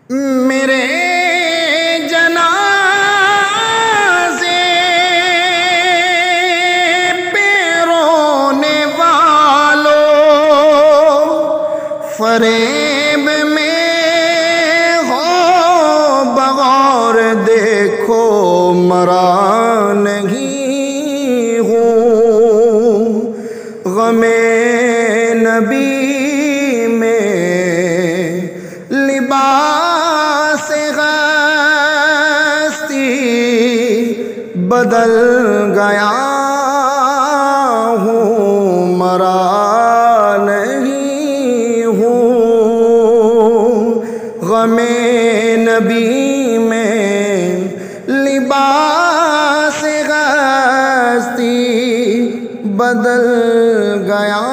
میرے جنازے پہ رونے والوں، فریب میں ہو بغور دیکھو مرا نہیں ہوں، غم نبی میں لباس غستی بدل گیا ہوں، مرا نہیں ہوں، غم نبی میں لباس غستی بدل گیا